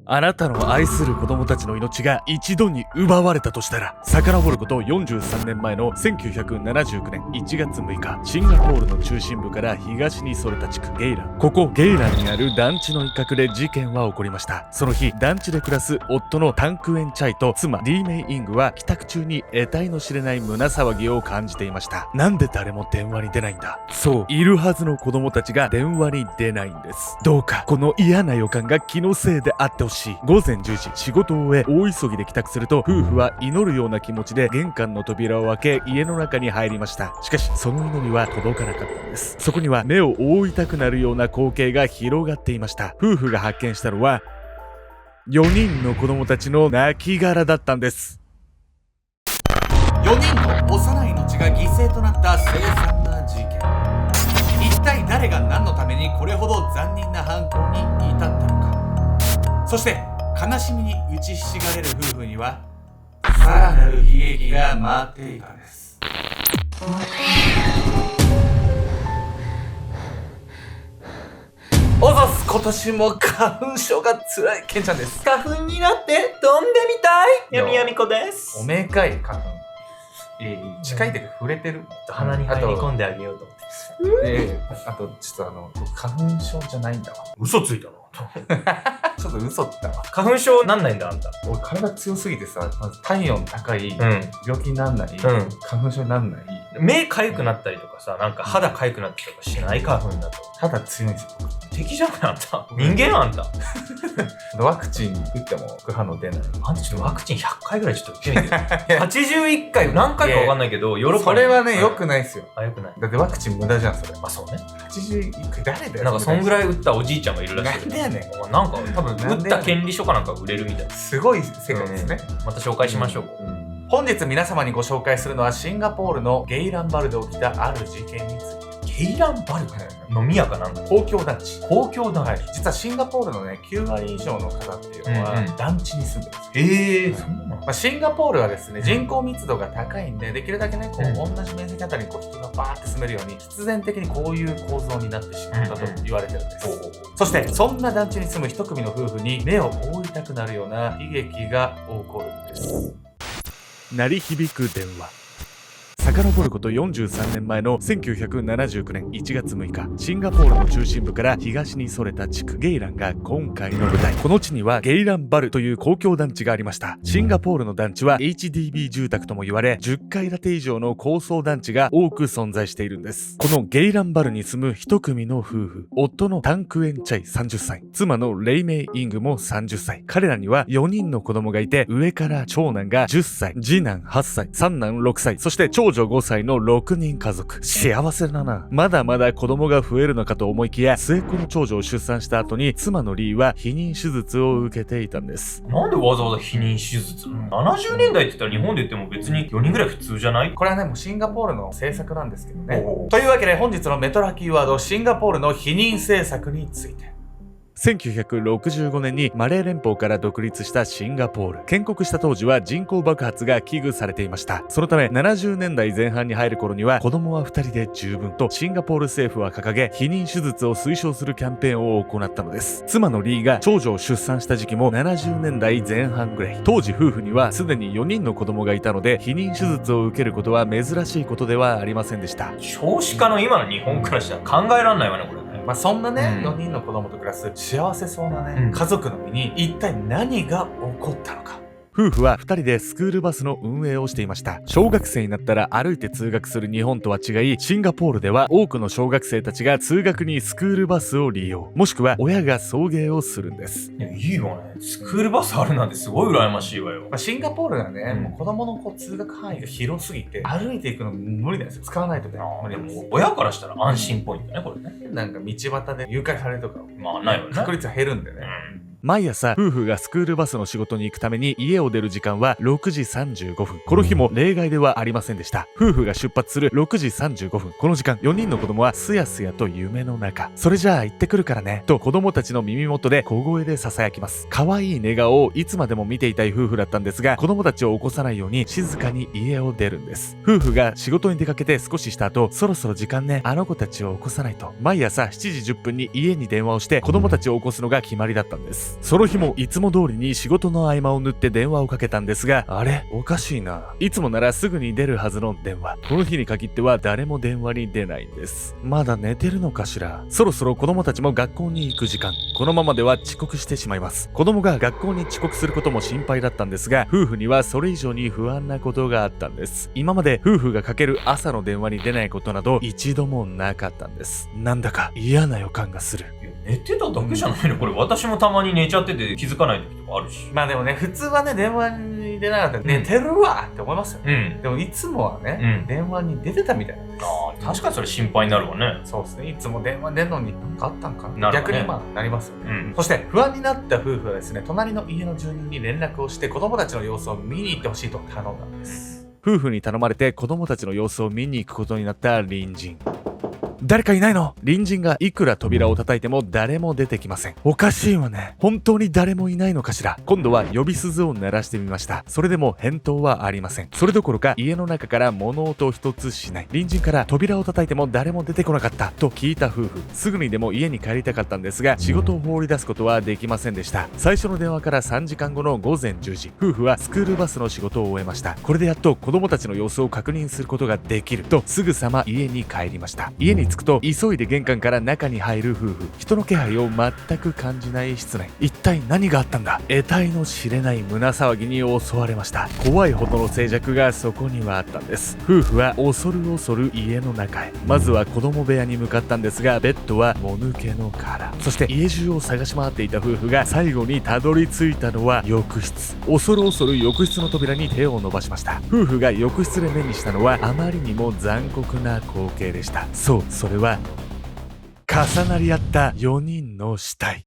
あなたの愛する子供たちの命が一度に奪われたとしたら、遡ること43年前の1979年1月6日、シンガポールの中心部から東にそれた地区ゲイラン。ここゲイランにある団地の一角で事件は起こりました。その日、団地で暮らす夫のタンクエンチャイと妻リーメイイングは帰宅中に得体の知れない胸騒ぎを感じていました。なんで誰も電話に出ないんだ。そう、いるはずの子供たちが電話に出ないんです。どうかこの嫌な予感が気のせいであってほしい。午前10時、仕事を終え大急ぎで帰宅すると、夫婦は祈るような気持ちで玄関の扉を開け家の中に入りました。しかしその祈りは届かなかったんです。そこには目を覆いたくなるような光景が広がっていました。夫婦が発見したのは4人の子供たちの亡骸だったんです。4人の幼い命が犠牲となった凄惨な事件。一体誰が何のためにこれほど残忍な犯行に至ったのか。そして悲しみに打ちひしがれる夫婦にはさらなる悲劇が待っていたんです。おざす。今年も花粉症が辛いケンちゃんです。花粉になって飛んでみたいやみやみこです。おめえかい花粉。近いで触れてる。鼻に入り込んであげようと思って。あとちょっと花粉症じゃないんだわ。嘘ついたのちょっと嘘だわ。花粉症なんないんだあんた。俺体強すぎてさ、まず体温高い、うん病気になんない、花粉症になんない。目かゆくなったりとかさ、なんか肌かゆくなったりとかしない花粉だと。肌強いんですよ。敵じゃんあんた。人間あんた。ワクチン打っても副反応出ない。あんたちょっとワクチン100回ぐらいちょっと受けないで。81回何回かわかんないけど、ヨーロッパそれはね、良くないですよ。あ、良くない。だってワクチン無駄じゃん、それ。まあそうね。81回誰だよ。なんかそんぐらい打ったおじいちゃんがいるらしい。なんでやねん。なんか多分打った権利書かなんか売れるみたいな。すごい世界ですね。また紹介しましょう。本日皆様にご紹介するのはシンガポールのゲイランバルで起きたある事件について。ゲイランバル飲み屋かなんか公共団地。公共団地、実はシンガポールのね、9割以上の方っていうのは団地に住んでるんですよ。そうなの。シンガポールはですね、人口密度が高いんで、できるだけね、同じ面積あたりに人がバーって住めるように、必然的にこういう構造になってしまったと言われてるんです。そして、そんな団地に住む一組の夫婦に目を覆いたくなるような悲劇が起こるんです。鳴り響く電話。遡ること43年前の1979年1月6日、シンガポールの中心部から東にそれた地区ゲイランが今回の舞台。この地にはゲイランバルという公共団地がありました。シンガポールの団地は HDB 住宅とも言われ、10階建て以上の高層団地が多く存在しているんです。このゲイランバルに住む一組の夫婦、夫のタンクエンチャイ30歳、妻のレイメイイングも30歳。彼らには4人の子供がいて、上から長男が10歳、次男8歳、三男6歳、そして長女5歳の6人家族。幸せだな。まだまだ子供が増えるのかと思いきや、末っ子の長女を出産した後に妻のリーは避妊手術を受けていたんです。なんでわざわざ避妊手術？70年代って言ったら日本で言っても別に4人ぐらい普通じゃない？これはね、もうシンガポールの政策なんですけどね。というわけで本日のメトラキーワード、シンガポールの避妊政策について。1965年にマレー連邦から独立したシンガポール。建国した当時は人口爆発が危惧されていました。そのため70年代前半に入る頃には子供は2人で十分とシンガポール政府は掲げ、避妊手術を推奨するキャンペーンを行ったのです。妻のリーが長女を出産した時期も70年代前半ぐらい。当時夫婦にはすでに4人の子供がいたので、避妊手術を受けることは珍しいことではありませんでした。少子化の今の日本からしたら考えられないわね、これ。そんなね、4人の子供と暮らす幸せそうなね、家族の身に一体何が起こったのか。夫婦は2人でスクールバスの運営をしていました。小学生になったら歩いて通学する日本とは違い、シンガポールでは多くの小学生たちが通学にスクールバスを利用、もしくは親が送迎をするんです。いいよね。スクールバスあるなんてすごい羨ましいわよ。シンガポールはね、もう子供の通学範囲が広すぎて、歩いていくの無理なんですよ。使わないとね。でも親からしたら安心ポイントね、これね。なんか道端で誘拐されるとか、ないよね。確率は減るんでね。毎朝夫婦がスクールバスの仕事に行くために家を出る時間は6時35分。この日も例外ではありませんでした。夫婦が出発する6時35分。この時間、4人の子供はすやすやと夢の中。それじゃあ行ってくるからね、と子供たちの耳元で小声で囁きます。可愛い寝顔をいつまでも見ていたい夫婦だったんですが、子供たちを起こさないように静かに家を出るんです。夫婦が仕事に出かけて少しした後、そろそろ時間ね、あの子たちを起こさないと。毎朝7時10分に家に電話をして子供たちを起こすのが決まりだったんです。。その日もいつも通りに仕事の合間を縫って電話をかけたんですが、あれおかしいな。いつもならすぐに出るはずの電話。この日に限っては誰も電話に出ないんです。まだ寝てるのかしら。そろそろ子供たちも学校に行く時間。このままでは遅刻してしまいます。子供が学校に遅刻することも心配だったんですが、夫婦にはそれ以上に不安なことがあったんです。今まで夫婦がかける朝の電話に出ないことなど一度もなかったんです。なんだか嫌な予感がする。寝てただけじゃないのこれ。私もたまに寝ちゃってて気づかない時とかあるし。まあでもね、普通はね、電話に出なかったら寝てるわって思いますよね。でもいつもはね、電話に出てたみたいなんです。確かにそれ心配になるわね。そうですね。いつも電話出るのに何かあったんかな。なるほどね。逆になりますよね。そして不安になった夫婦はですね、隣の家の住人に連絡をして子供たちの様子を見に行ってほしいと頼んだんです。夫婦に頼まれて子供たちの様子を見に行くことになった隣人。誰かいないの？隣人がいくら扉を叩いても誰も出てきません。おかしいわね。本当に誰もいないのかしら。今度は呼び鈴を鳴らしてみました。それでも返答はありません。それどころか家の中から物音一つしない。隣人から扉を叩いても誰も出てこなかったと聞いた夫婦。すぐにでも家に帰りたかったんですが、仕事を放り出すことはできませんでした。最初の電話から3時間後の午前10時、夫婦はスクールバスの仕事を終えました。これでやっと子供たちの様子を確認することができるとすぐさま家に帰りました。家に着くと急いで玄関から中に入る夫婦。人の気配を全く感じない室内。一体何があったんだ。得体の知れない胸騒ぎに襲われました。怖いほどの静寂がそこにはあったんです。夫婦は恐る恐る家の中へ。まずは子供部屋に向かったんですが、ベッドはもぬけの殻。そして家中を探し回っていた夫婦が最後にたどり着いたのは浴室。恐る恐る浴室の扉に手を伸ばしました。夫婦が浴室で目にしたのはあまりにも残酷な光景でした。そう、それは重なり合った4人の死体。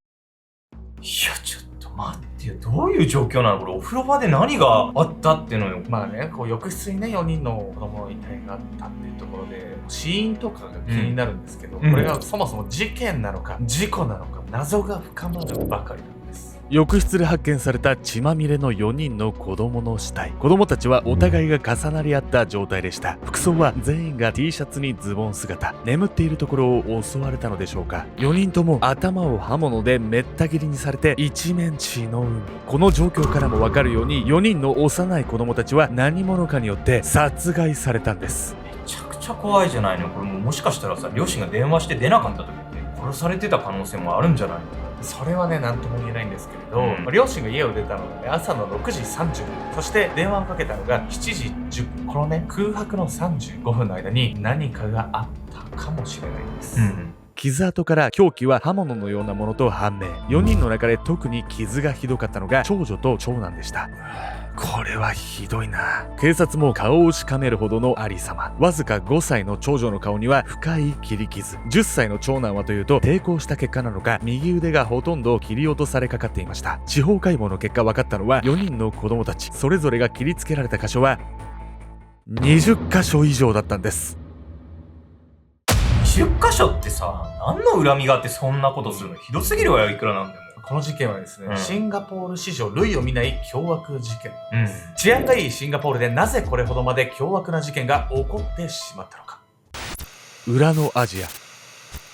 いや、ちょっと待ってよ。どういう状況なのこれ。お風呂場で何があったっていうのよ。まあね、こう浴室にね、4人の子供の遺体があったっていうところで、死因とかが気になるんですけど、これがそもそも事件なのか、事故なのか、謎が深まるばかりなんです。浴室で発見された血まみれの4人の子供の死体。子供たちはお互いが重なり合った状態でした。服装は全員が T シャツにズボン姿。眠っているところを襲われたのでしょうか。4人とも頭を刃物でめった切りにされて一面血の海。この状況からもわかるように4人の幼い子供たちは何者かによって殺害されたんです。めちゃくちゃ怖いじゃないのこれ。もしかしたらさ、両親が電話して出なかった時って殺されてた可能性もあるんじゃないの。それはね、何とも言えないんですけれど、両親が家を出たのがね、朝の6時30分、そして電話をかけたのが7時10分。このね、空白の35分の間に何かがあったかもしれないんです。傷跡から凶器は刃物のようなものと判明。4人の中で特に傷がひどかったのが長女と長男でした。これはひどいな。警察も顔をしかめるほどのありさま。わずか5歳の長女の顔には深い切り傷。10歳の長男はというと抵抗した結果なのか右腕がほとんど切り落とされかかっていました。司法解剖の結果分かったのは4人の子供たちそれぞれが切りつけられた箇所は20箇所以上だったんです。20箇所ってさ、何の恨みがあってそんなことするの。ひどすぎるわよ、いくらなんでも。この事件はですね、シンガポール史上類を見ない凶悪事件なんです。治安がいいシンガポールでなぜこれほどまで凶悪な事件が起こってしまったのか。裏のアジア。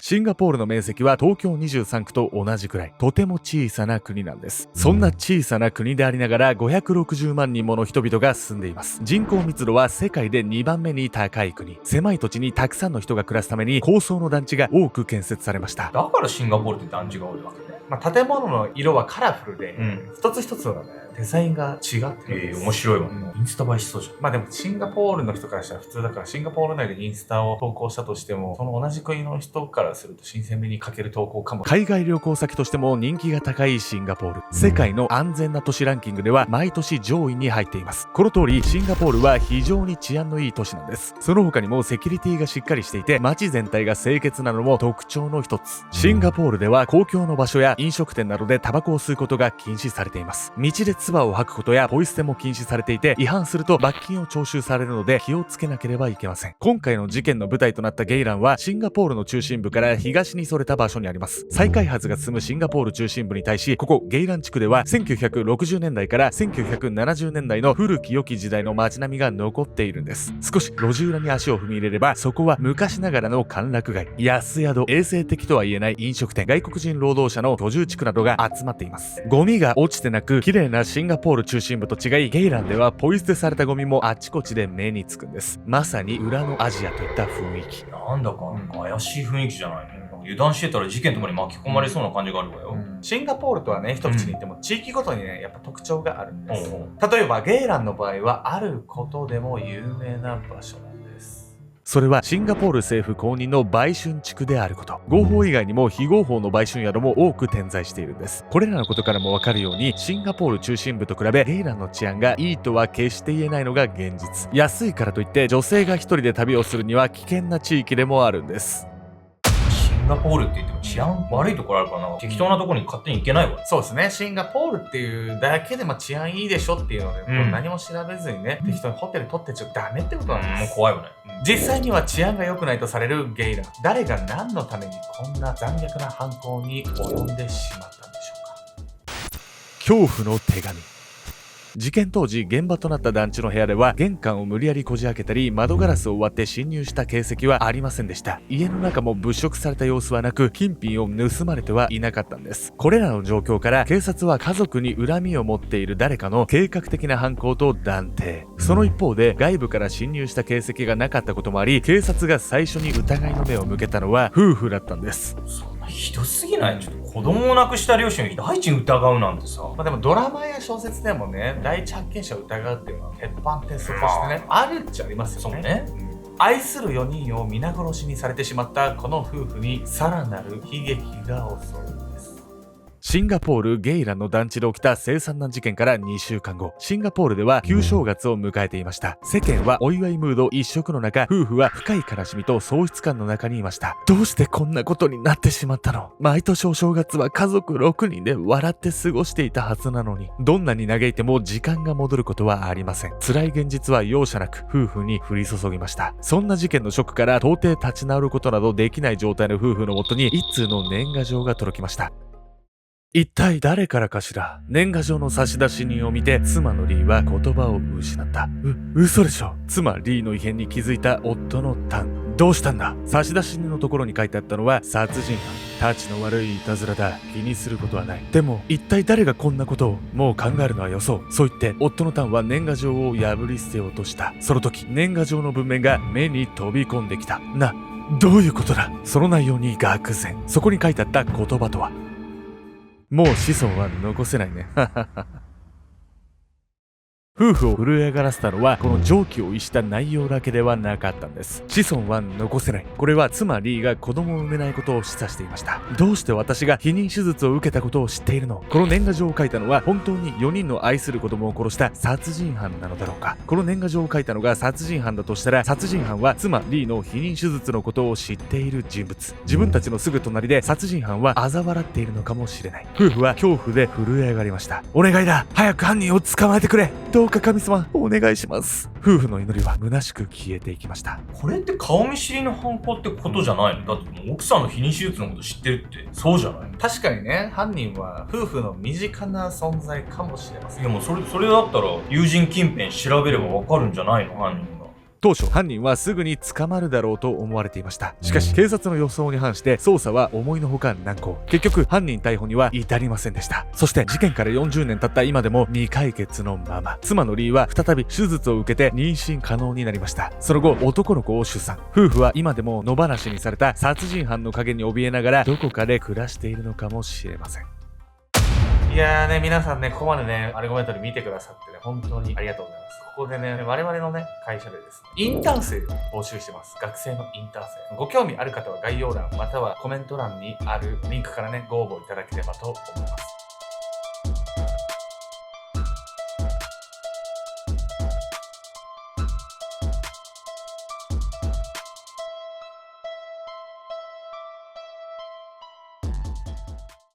シンガポールの面積は東京23区と同じくらい、とても小さな国なんです。そんな小さな国でありながら560万人もの人々が住んでいます。人口密度は世界で2番目に高い国。狭い土地にたくさんの人が暮らすために高層の団地が多く建設されました。だからシンガポールって団地が多いわけね。建物の色はカラフルで、一つ一つのね、デザインが違ってるんです。面白いわね。インスタ映えしそうじゃん。でもシンガポールの人からしたら普通だから、シンガポール内でインスタを投稿したとしても、その同じ国の人からすると新鮮味に欠ける投稿かも。海外旅行先としても人気が高いシンガポール。世界の安全な都市ランキングでは毎年上位に入っています。この通りシンガポールは非常に治安のいい都市なんです。その他にもセキュリティがしっかりしていて、街全体が清潔なのも特徴の一つ。シンガポールでは公共の場所や飲食店などでタバコを吸うことが禁止されています。道で唾を吐くことやポイ捨ても禁止されていて、違反すると罰金を徴収されるので気をつけなければいけません。今回の事件の舞台となったゲイランはシンガポールの中心部から東にそれた場所にあります。再開発が進むシンガポール中心部に対し、ここゲイラン地区では1960年代から1970年代の古き良き時代の街並みが残っているんです。少し路地裏に足を踏み入れれば、そこは昔ながらの歓楽街、安宿、衛生的とは言えない飲食店、外国人労働者の居住地区などが集まっています。ゴミが落ちてなく綺麗なシンガポール中心部と違い、ゲイランではポイ捨てされたゴミもあちこちで目につくんです。まさに裏のアジアといった雰囲気。なんだか怪しい雰囲気じゃないの。油断してたら事件とかに巻き込まれそうな感じがあるわよ。シンガポールとはね、一口に言っても地域ごとにね、やっぱ特徴があるんです。例えばゲイランの場合はあることでも有名な場所なんです。それはシンガポール政府公認の売春地区であること。合法以外にも非合法の売春宿も多く点在しているんです。これらのことからもわかるように、シンガポール中心部と比べゲイランの治安がいいとは決して言えないのが現実。安いからといって女性が一人で旅をするには危険な地域でもあるんです。シンガポールって言っても治安悪いところあるからな。適当なところに勝手に行けないわ。そうですね。シンガポールっていうだけで治安いいでしょっていうので、何も調べずにね、適当にホテル取ってちゃダメってことなんです。もう怖いよね。実際には治安が良くないとされるゲイラン。誰が何のためにこんな残虐な犯行に及んでしまったんでしょうか。恐怖の手紙。事件当時、現場となった団地の部屋では玄関を無理やりこじ開けたり窓ガラスを割って侵入した形跡はありませんでした。家の中も物色された様子はなく、金品を盗まれてはいなかったんです。これらの状況から警察は家族に恨みを持っている誰かの計画的な犯行と断定。その一方で外部から侵入した形跡がなかったこともあり、警察が最初に疑いの目を向けたのは夫婦だったんです。そんなひどすぎない？ちょっと子供を亡くした両親を第一に疑うなんてさ。でもドラマや小説でもね、第一発見者を疑うっていうのは鉄板テストとしてね、あるっちゃありますよね。愛する4人を皆殺しにされてしまったこの夫婦にさらなる悲劇が襲うんです。シンガポール・ゲイランの団地で起きた凄惨な事件から2週間後、シンガポールでは旧正月を迎えていました。世間はお祝いムード一色の中、夫婦は深い悲しみと喪失感の中にいました。どうしてこんなことになってしまったの？毎年お正月は家族6人で笑って過ごしていたはずなのに、どんなに嘆いても時間が戻ることはありません。辛い現実は容赦なく夫婦に降り注ぎました。そんな事件のショックから到底立ち直ることなどできない状態の夫婦のもとに一通の年賀状が届きました。一体誰からかしら。年賀状の差出人を見て妻のリーは言葉を失った。嘘でしょ。妻リーの異変に気づいた夫のタン。どうしたんだ？差出人のところに書いてあったのは殺人犯。たちの悪いいたずらだ。気にすることはない。でも一体誰がこんなことを？もう考えるのはよそう。そう言って夫のタンは年賀状を破り捨てようとした。その時年賀状の文面が目に飛び込んできた。どういうことだ？その内容に愕然。そこに書いてあった言葉とは、もう子孫は残せないね。夫婦を震え上がらせたのはこの常軌を逸した内容だけではなかったんです。子孫は残せない。これは妻リーが子供を産めないことを示唆していました。どうして私が避妊手術を受けたことを知っているの？この年賀状を書いたのは本当に4人の愛する子供を殺した殺人犯なのだろうか。この年賀状を書いたのが殺人犯だとしたら、殺人犯は妻リーの避妊手術のことを知っている人物。自分たちのすぐ隣で殺人犯は嘲笑っているのかもしれない。夫婦は恐怖で震え上がりました。お願いだ、早く犯人を捕まえてくれ。どうか神様お願いします。夫婦の祈りは虚しく消えていきました。これって顔見知りの犯行ってことじゃないの？だってもう奥さんの避妊手術のこと知ってるってそうじゃない？確かにね、犯人は夫婦の身近な存在かもしれません。いやもうそれだったら友人近辺調べればわかるんじゃないの？犯人が。当初犯人はすぐに捕まるだろうと思われていました。しかし警察の予想に反して捜査は思いのほか難航。結局犯人逮捕には至りませんでした。そして事件から40年経った今でも未解決のまま、妻のリーは再び手術を受けて妊娠可能になりました。その後男の子を出産。夫婦は今でも野放しにされた殺人犯の影に怯えながらどこかで暮らしているのかもしれません。いやーね、皆さんね、ここまでね、アルゴメントリ見てくださってね、本当にありがとうございます。ここでね、我々のね、会社でですね、インターン生を募集してます。学生のインターン生。ご興味ある方は概要欄、またはコメント欄にあるリンクからね、ご応募いただければと思います。